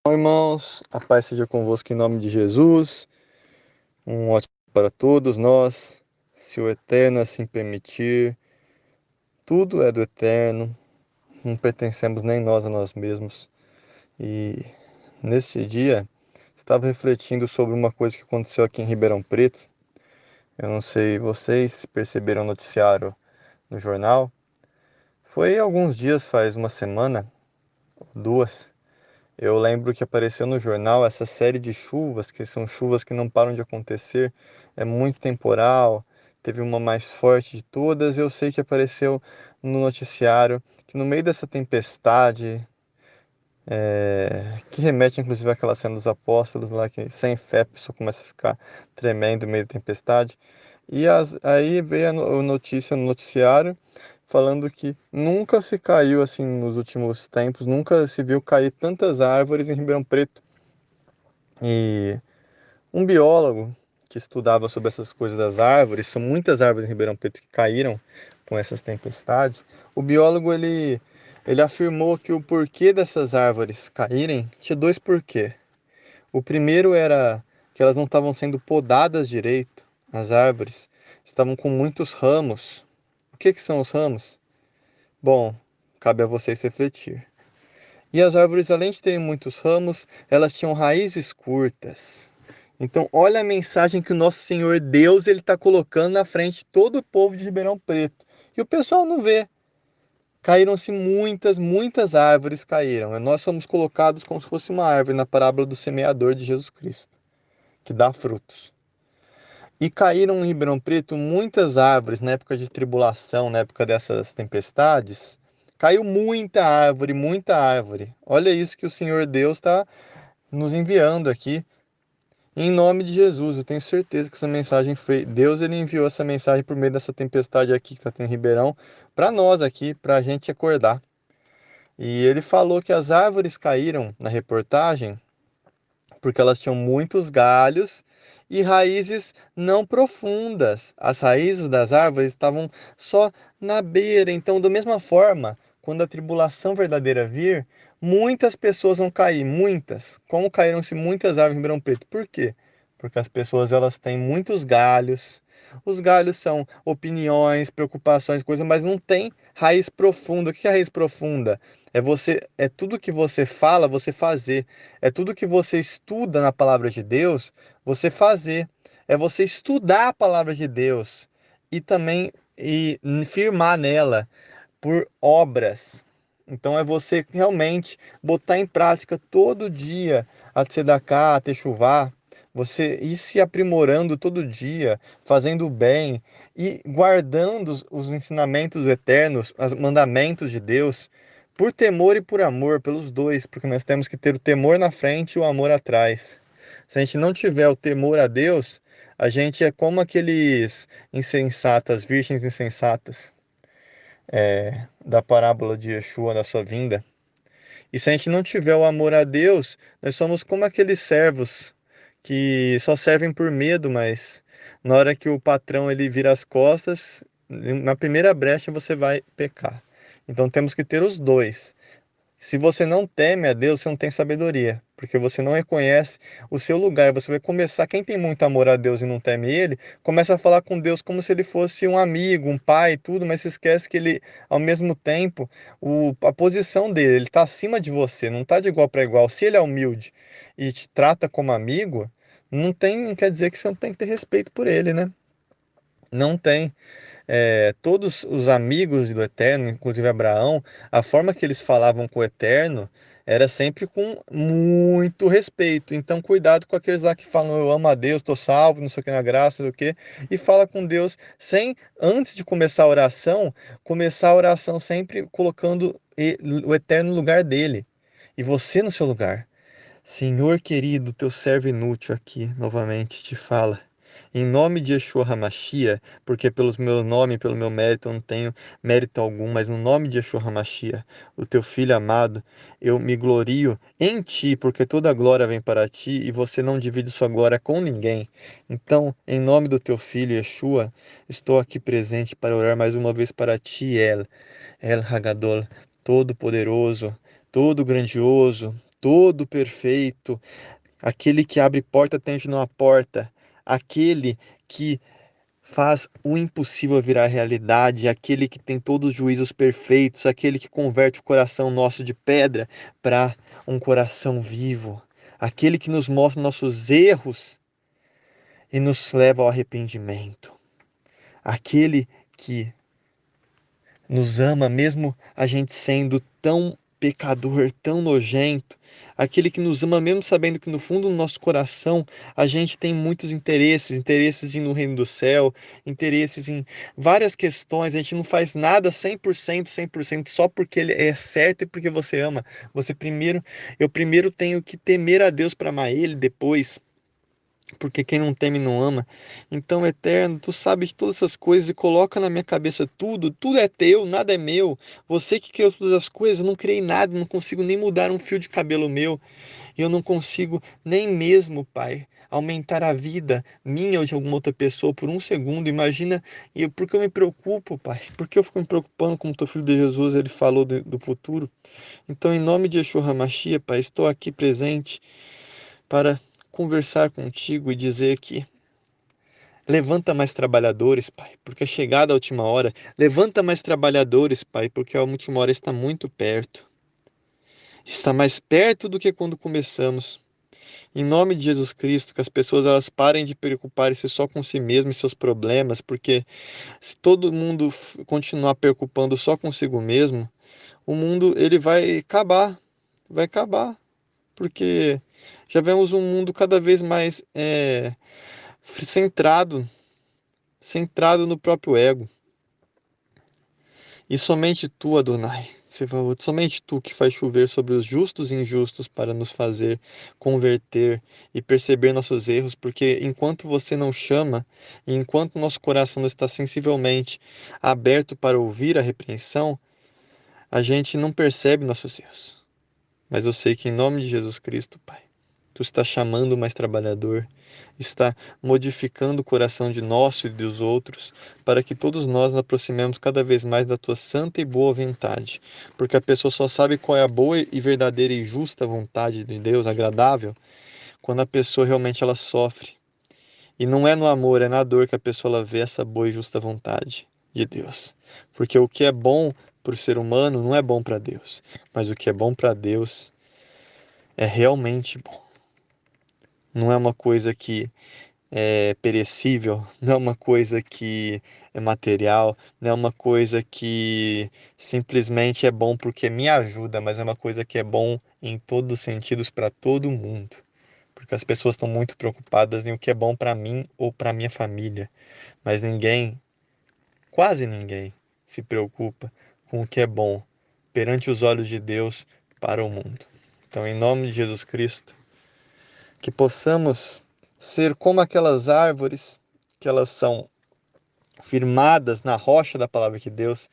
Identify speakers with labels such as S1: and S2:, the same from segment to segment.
S1: Bom, irmãos, a paz seja convosco em nome de Jesus. Um ótimo dia para todos nós, se o Eterno assim permitir. Tudo é do Eterno, não pertencemos nem nós a nós mesmos. E nesse dia, estava refletindo sobre uma coisa que aconteceu aqui em Ribeirão Preto. Eu não sei vocês se perceberam o noticiário no jornal. Foi alguns dias, faz uma semana ou duas. Eu lembro que apareceu no jornal essa série de chuvas, que são chuvas que não param de acontecer, é muito temporal. Teve uma mais forte de todas. Eu sei que apareceu no noticiário que no meio dessa tempestade, que remete inclusive àquela cena dos apóstolos lá, que sem fé a pessoa começa a ficar tremendo no meio da tempestade. Aí veio a notícia no noticiário falando que nunca se caiu assim nos últimos tempos, nunca se viu cair tantas árvores em Ribeirão Preto. E um biólogo que estudava sobre essas coisas das árvores, são muitas árvores em Ribeirão Preto que caíram com essas tempestades. O biólogo ele afirmou que o porquê dessas árvores caírem tinha dois porquês. O primeiro era que elas não estavam sendo podadas direito, as árvores estavam com muitos ramos. O que são os ramos? Bom, cabe a vocês refletir. E as árvores, além de terem muitos ramos, elas tinham raízes curtas. Então, olha a mensagem que o nosso Senhor Deus ele está colocando na frente de todo o povo de Ribeirão Preto. E o pessoal não vê. Caíram-se muitas árvores caíram. Nós somos colocados como se fosse uma árvore na parábola do semeador de Jesus Cristo, que dá frutos. E caíram em Ribeirão Preto muitas árvores na época de tribulação, na época dessas tempestades. Caiu muita árvore, muita árvore. Olha isso que o Senhor Deus está nos enviando aqui. Em nome de Jesus, eu tenho certeza que essa mensagem foi. Deus ele enviou essa mensagem por meio dessa tempestade aqui que está tendo em Ribeirão, para nós aqui, para a gente acordar. E ele falou que as árvores caíram na reportagem porque elas tinham muitos galhos e raízes não profundas. As raízes das árvores estavam só na beira. Então, da mesma forma, quando a tribulação verdadeira vir, muitas pessoas vão cair, muitas. Como caíram-se muitas árvores em Ribeirão Preto? Por quê? Porque as pessoas elas têm muitos galhos. Os galhos são opiniões, preocupações, coisas, mas não tem raiz profunda. O que é raiz profunda? É tudo que você fala, você fazer. É tudo que você estuda na palavra de Deus, você fazer. É você estudar a palavra de Deus e também firmar nela por obras. Então é você realmente botar em prática todo dia a tzedaká, a techuvá, você ir se aprimorando todo dia, fazendo o bem e guardando os ensinamentos eternos, os mandamentos de Deus, por temor e por amor, pelos dois, porque nós temos que ter o temor na frente e o amor atrás. Se a gente não tiver o temor a Deus, a gente é como aqueles insensatos, as virgens insensatas da parábola de Yeshua na sua vinda. E se a gente não tiver o amor a Deus, nós somos como aqueles servos que só servem por medo, mas na hora que o patrão ele vira as costas, na primeira brecha você vai pecar. Então temos que ter os dois. Se você não teme a Deus, você não tem sabedoria, porque você não reconhece o seu lugar. Você vai começar, quem tem muito amor a Deus e não teme Ele, começa a falar com Deus como se ele fosse um amigo, um pai, tudo, mas se esquece que ele, ao mesmo tempo, a posição dele, ele está acima de você, não está de igual para igual. Se ele é humilde e te trata como amigo, não quer dizer que você não tem que ter respeito por ele, né? Não tem todos os amigos do Eterno, inclusive Abraão, a forma que eles falavam com o Eterno era sempre com muito respeito. Então, cuidado com aqueles lá que falam: Eu amo a Deus, estou salvo, não sei o que na graça, não sei o que, e fala com Deus sem, antes de começar a oração sempre colocando o Eterno no lugar dele e você no seu lugar. Senhor querido, teu servo inútil aqui novamente te fala. Em nome de Yeshua HaMashiach, porque pelo meu nome, pelo meu mérito, eu não tenho mérito algum, mas no nome de Yeshua HaMashiach, o teu filho amado, eu me glorio em ti, porque toda a glória vem para ti e você não divide sua glória com ninguém. Então, em nome do teu filho Yeshua, estou aqui presente para orar mais uma vez para ti, El Hagadol, todo-poderoso, todo grandioso, todo perfeito, aquele que abre porta tende numa porta, aquele que faz o impossível virar realidade, aquele que tem todos os juízos perfeitos, aquele que converte o coração nosso de pedra para um coração vivo, aquele que nos mostra nossos erros e nos leva ao arrependimento, aquele que nos ama mesmo a gente sendo tão pecador, tão nojento, aquele que nos ama mesmo sabendo que no fundo do nosso coração a gente tem muitos interesses, interesses em no reino do céu, interesses em várias questões, a gente não faz nada 100%, 100% só porque ele é certo e porque você ama. Eu primeiro tenho que temer a Deus para amar ele, depois porque quem não teme não ama. Então, Eterno, tu sabes de todas essas coisas e coloca na minha cabeça tudo, tudo é teu, nada é meu. Você que criou todas as coisas, eu não criei nada, não consigo nem mudar um fio de cabelo meu, e eu não consigo nem mesmo, Pai, aumentar a vida minha ou de alguma outra pessoa por um segundo. Imagina, e porque eu me preocupo, Pai, porque eu fico me preocupando como teu filho de Jesus, ele falou do futuro. Então, em nome de Yeshua HaMashiach, Pai, estou aqui presente para conversar contigo e dizer que levanta mais trabalhadores, Pai, porque é chegada a última hora. Levanta mais trabalhadores, Pai, porque a última hora está muito perto. Está mais perto do que quando começamos. Em nome de Jesus Cristo, que as pessoas elas parem de preocupar-se só com si mesmas e seus problemas, porque se todo mundo continuar preocupando só consigo mesmo, o mundo ele vai acabar, porque já vemos um mundo cada vez mais centrado centrado no próprio ego. E somente tu, Adonai, Sebaot, somente tu que faz chover sobre os justos e injustos para nos fazer converter e perceber nossos erros, porque enquanto você não chama, e enquanto nosso coração não está sensivelmente aberto para ouvir a repreensão, a gente não percebe nossos erros. Mas eu sei que em nome de Jesus Cristo, Pai, tu está chamando mais trabalhador, está modificando o coração de nosso e dos outros, para que todos nós nos aproximemos cada vez mais da tua santa e boa vontade. Porque a pessoa só sabe qual é a boa e verdadeira e justa vontade de Deus, agradável, quando a pessoa realmente ela sofre. E não é no amor, é na dor que a pessoa ela vê essa boa e justa vontade de Deus. Porque o que é bom para o ser humano não é bom para Deus, mas o que é bom para Deus é realmente bom. Não é uma coisa que é perecível, não é uma coisa que é material, não é uma coisa que simplesmente é bom porque me ajuda, mas é uma coisa que é bom em todos os sentidos para todo mundo. Porque as pessoas estão muito preocupadas em o que é bom para mim ou para minha família, mas ninguém, quase ninguém, se preocupa com o que é bom perante os olhos de Deus para o mundo. Então, em nome de Jesus Cristo, que possamos ser como aquelas árvores que elas são firmadas na rocha da palavra de Deus,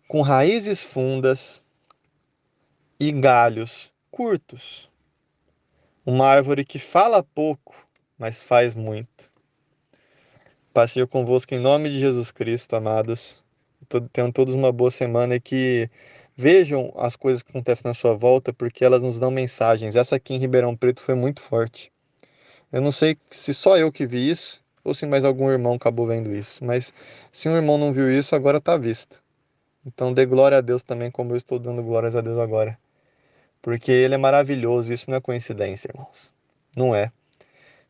S1: com raízes fundas e galhos curtos. Uma árvore que fala pouco, mas faz muito. Paz seja convosco em nome de Jesus Cristo, amados. Tenham todos uma boa semana e que vejam as coisas que acontecem na sua volta, porque elas nos dão mensagens. Essa aqui em Ribeirão Preto foi muito forte. Eu não sei se só eu que vi isso ou se mais algum irmão acabou vendo isso, mas se um irmão não viu isso, agora está visto. Então dê glória a Deus também, como eu estou dando glórias a Deus agora, porque Ele é maravilhoso, isso não é coincidência, irmãos. Não é.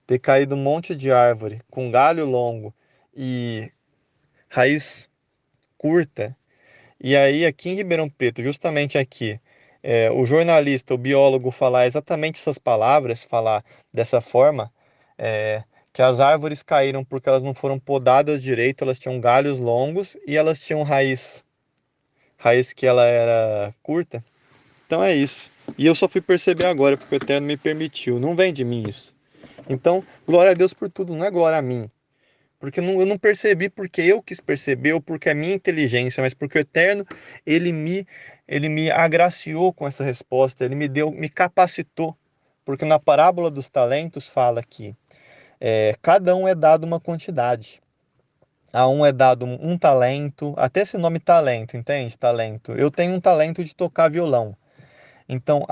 S1: Ter caído um monte de árvore com galho longo e raiz curta, e aí aqui em Ribeirão Preto, justamente aqui, o jornalista, o biólogo falar exatamente essas palavras, falar dessa forma, é, que as árvores caíram porque elas não foram podadas direito, elas tinham galhos longos e elas tinham raiz que ela era curta. Então é isso. E eu só fui perceber agora porque o Eterno me permitiu. Não vem de mim isso. Então, glória a Deus por tudo, não é glória a mim. Porque eu não percebi porque eu quis perceber ou porque é minha inteligência, mas porque o Eterno, ele me, ele me agraciou com essa resposta, ele me capacitou. Porque na parábola dos talentos fala que cada um é dado uma quantidade. A um é dado um talento, até esse nome talento, entende? Talento. Eu tenho um talento de tocar violão. Então,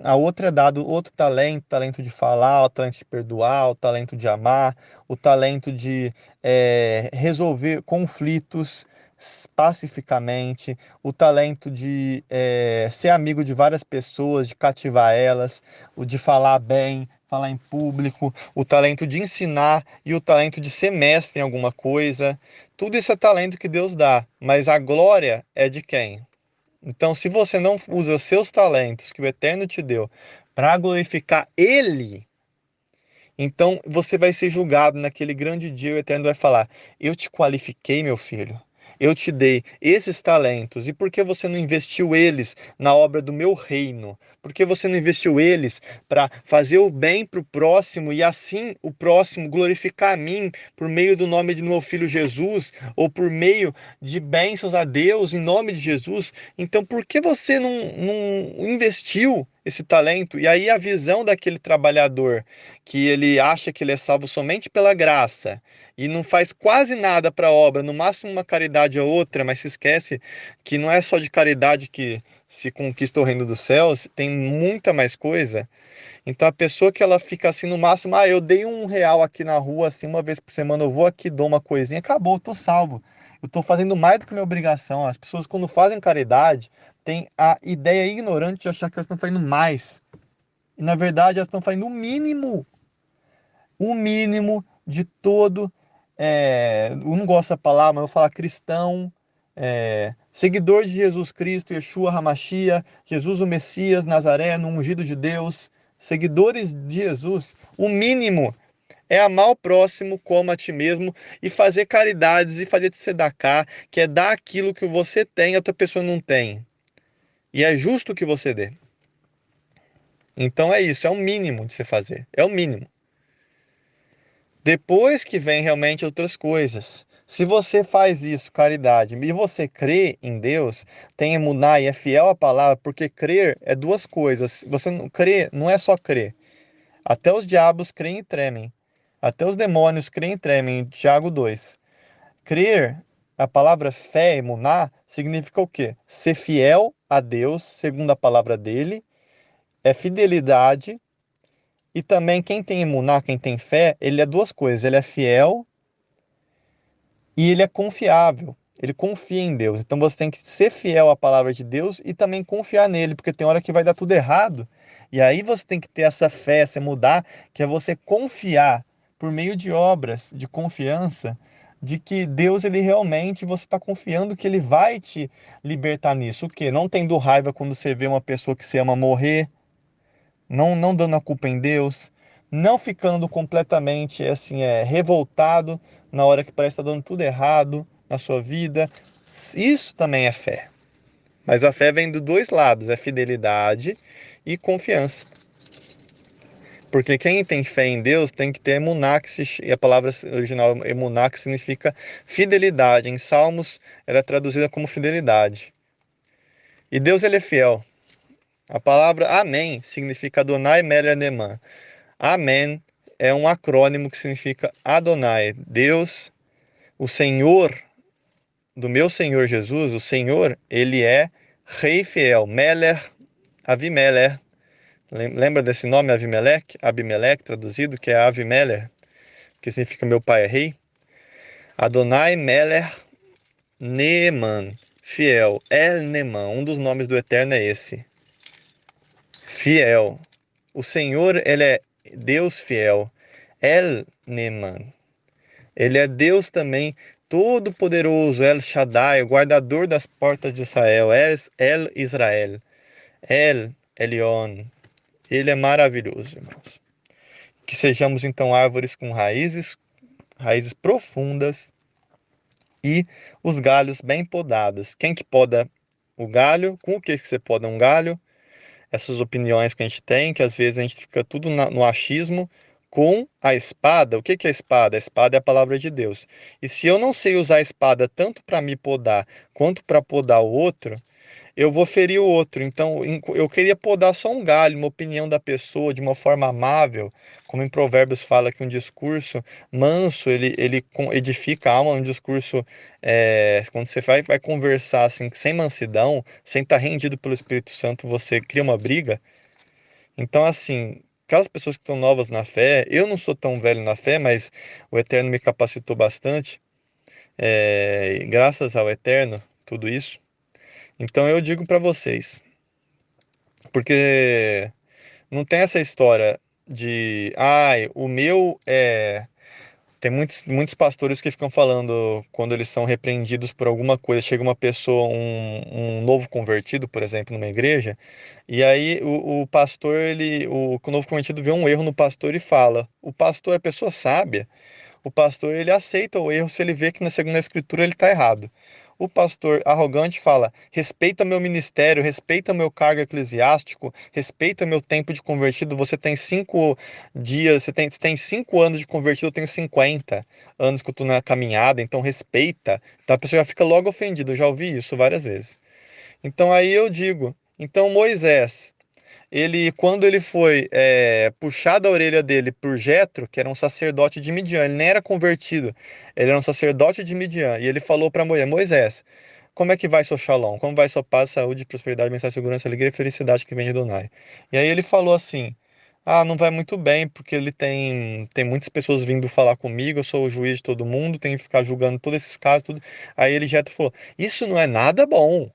S1: a outra é dado outro talento, talento de falar, o talento de perdoar, o talento de amar, o talento de resolver conflitos pacificamente, o talento de ser amigo de várias pessoas, de cativar elas, o de falar bem, falar em público, o talento de ensinar e o talento de ser mestre em alguma coisa. Tudo isso é talento que Deus dá, mas a glória é de quem? Então, se você não usa seus talentos que o Eterno te deu para glorificar Ele, então você vai ser julgado naquele grande dia. O Eterno vai falar: eu te qualifiquei, meu filho. Eu te dei esses talentos. E por que você não investiu eles na obra do meu reino? Por que você não investiu eles para fazer o bem para o próximo e assim o próximo glorificar a mim por meio do nome do meu filho Jesus ou por meio de bênçãos a Deus em nome de Jesus? Então por que você não investiu esse talento? E aí a visão daquele trabalhador que ele acha que ele é salvo somente pela graça e não faz quase nada para a obra, no máximo uma caridade ou outra, mas se esquece que não é só de caridade que se conquista o reino dos céus, tem muita mais coisa. Então a pessoa que ela fica assim no máximo, eu dei R$ 1 aqui na rua, assim, uma vez por semana, eu vou aqui, dou uma coisinha, acabou, eu tô salvo. Eu tô fazendo mais do que minha obrigação. As pessoas quando fazem caridade têm a ideia ignorante de achar que elas estão fazendo mais. E na verdade elas estão fazendo o mínimo de todo, eu não gosto da palavra, mas eu vou falar cristão, seguidor de Jesus Cristo, Yeshua HaMashiach, Jesus o Messias, Nazareno, ungido de Deus, seguidores de Jesus, o mínimo é amar o próximo como a ti mesmo e fazer caridades e fazer tzedakah, que é dar aquilo que você tem e a outra pessoa não tem. E é justo que você dê. Então é isso, é o mínimo de se fazer, é o mínimo. Depois que vem realmente outras coisas. Se você faz isso, caridade, e você crê em Deus, tem emuná e é fiel à palavra, porque crer é duas coisas. Você não crê, não é só crer. Até os diabos creem e tremem. Até os demônios creem e tremem. Tiago 2. Crer, a palavra fé, emuná, significa o quê? Ser fiel a Deus, segundo a palavra dele, é fidelidade. E também quem tem emuná, quem tem fé, ele é duas coisas. Ele é fiel e ele é confiável. Ele confia em Deus. Então você tem que ser fiel à palavra de Deus e também confiar nele, porque tem hora que vai dar tudo errado. E aí você tem que ter essa fé, essa mudar, que é você confiar por meio de obras de confiança, de que Deus, ele realmente, você está confiando que ele vai te libertar nisso. O quê? Não tendo raiva quando você vê uma pessoa que você ama morrer, não dando a culpa em Deus, não ficando completamente assim, revoltado na hora que parece estar dando tudo errado na sua vida. Isso também é fé. Mas a fé vem dos dois lados, é fidelidade e confiança. Porque quem tem fé em Deus tem que ter emuná, e a palavra original emuná, que significa fidelidade. Em Salmos, ela é traduzida como fidelidade. E Deus, ele é fiel. A palavra amém significa Adonai Melech Neman. Amém é um acrônimo que significa Adonai, Deus, o Senhor do meu Senhor Jesus, o Senhor, ele é Rei fiel, Melech, Avimelech. Lembra desse nome, Avimelech? Abimelech, traduzido, que é Avimelech, que significa meu pai é rei. Adonai Melech Neeman, fiel. El Neeman, um dos nomes do Eterno é esse. Fiel. O Senhor, ele é Deus fiel. El Neeman. Ele é Deus também, todo-poderoso, El Shaddai, o guardador das portas de Israel, El Israel, El Elyon. Ele é maravilhoso, irmãos. Que sejamos então árvores com raízes profundas e os galhos bem podados. Quem que poda o galho? Com o que você poda um galho? Essas opiniões que a gente tem, que às vezes a gente fica tudo no achismo, com a espada. O que que é a espada? A espada é a palavra de Deus. E se eu não sei usar a espada tanto para me podar quanto para podar o outro, eu vou ferir o outro. Então, eu queria podar só um galho, uma opinião da pessoa de uma forma amável, como em Provérbios fala que um discurso manso, edifica a alma, um discurso, quando você vai conversar assim, sem mansidão, sem estar rendido pelo Espírito Santo, você cria uma briga. Então, assim, aquelas pessoas que estão novas na fé, eu não sou tão velho na fé, mas o Eterno me capacitou bastante, e graças ao Eterno, tudo isso. Então eu digo para vocês, porque não tem essa história de, ai, o meu é. Tem muitos pastores que ficam falando quando eles são repreendidos por alguma coisa, chega uma pessoa, um novo convertido, por exemplo, numa igreja, e aí o pastor, o novo convertido vê um erro no pastor e fala. O pastor é pessoa sábia, o pastor ele aceita o erro se ele vê que na segunda escritura ele está errado. O pastor arrogante fala: respeita meu ministério, respeita meu cargo eclesiástico, respeita meu tempo de convertido. Você tem 5 dias, você tem 5 anos de convertido, eu tenho 50 anos que eu estou na caminhada, então respeita. Então a pessoa já fica logo ofendida. Eu já ouvi isso várias vezes. Então aí eu digo: então Moisés, quando ele foi puxado a orelha dele por Jetro, que era um sacerdote de Midian, ele nem era convertido, ele era um sacerdote de Midian, e ele falou para Moisés, como é que vai seu shalom? Como vai sua paz, saúde, prosperidade, mensagem, segurança, alegria e felicidade que vem de Adonai? E aí ele falou assim, não vai muito bem, porque ele tem muitas pessoas vindo falar comigo, eu sou o juiz de todo mundo, tenho que ficar julgando todos esses casos, tudo. Aí ele Jetro falou, isso não é nada bom.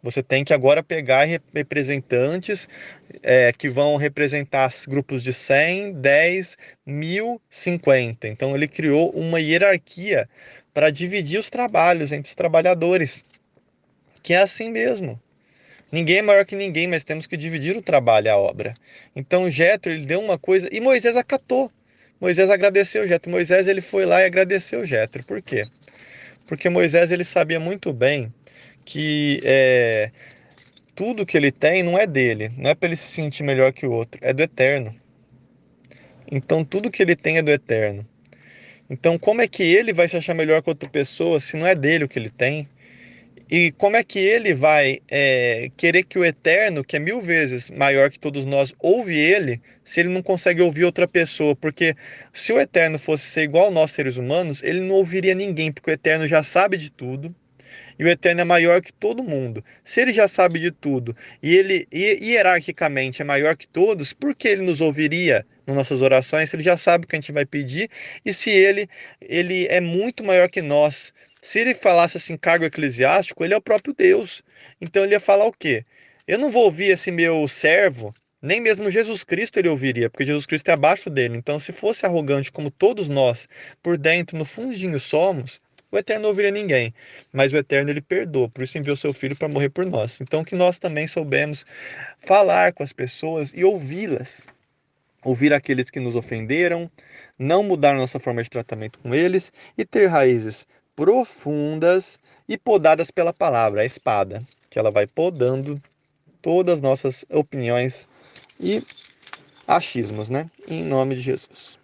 S1: Você tem que agora pegar representantes que vão representar grupos de 100, 10, 1000, 50. Então ele criou uma hierarquia para dividir os trabalhos entre os trabalhadores, que é assim mesmo. Ninguém é maior que ninguém, mas temos que dividir o trabalho, a obra. Então Jetro, ele deu uma coisa e Moisés acatou. Moisés agradeceu Jetro. Moisés ele foi lá e agradeceu Jetro. Por quê? Porque Moisés ele sabia muito bem que tudo que ele tem não é dele, não é para ele se sentir melhor que o outro, é do eterno. Então tudo que ele tem é do eterno. Então como é que ele vai se achar melhor que outra pessoa se não é dele o que ele tem? E como é que ele vai querer que o eterno, que é 1000 vezes maior que todos nós, ouve ele, se ele não consegue ouvir outra pessoa? Porque se o eterno fosse ser igual nós seres humanos, ele não ouviria ninguém, porque o eterno já sabe de tudo. E o Eterno é maior que todo mundo. Se ele já sabe de tudo e ele hierarquicamente é maior que todos, por que ele nos ouviria nas nossas orações se ele já sabe o que a gente vai pedir e se ele é muito maior que nós? Se ele falasse assim, cargo eclesiástico, ele é o próprio Deus. Então ele ia falar o quê? Eu não vou ouvir esse meu servo, nem mesmo Jesus Cristo ele ouviria, porque Jesus Cristo é abaixo dele. Então, se fosse arrogante como todos nós, por dentro, no fundinho somos, o Eterno não ouviria ninguém. Mas o Eterno ele perdoa, por isso enviou seu Filho para morrer por nós. Então que nós também soubemos falar com as pessoas e ouvi-las, ouvir aqueles que nos ofenderam, não mudar nossa forma de tratamento com eles e ter raízes profundas e podadas pela palavra, a espada, que ela vai podando todas as nossas opiniões e achismos, né? Em nome de Jesus.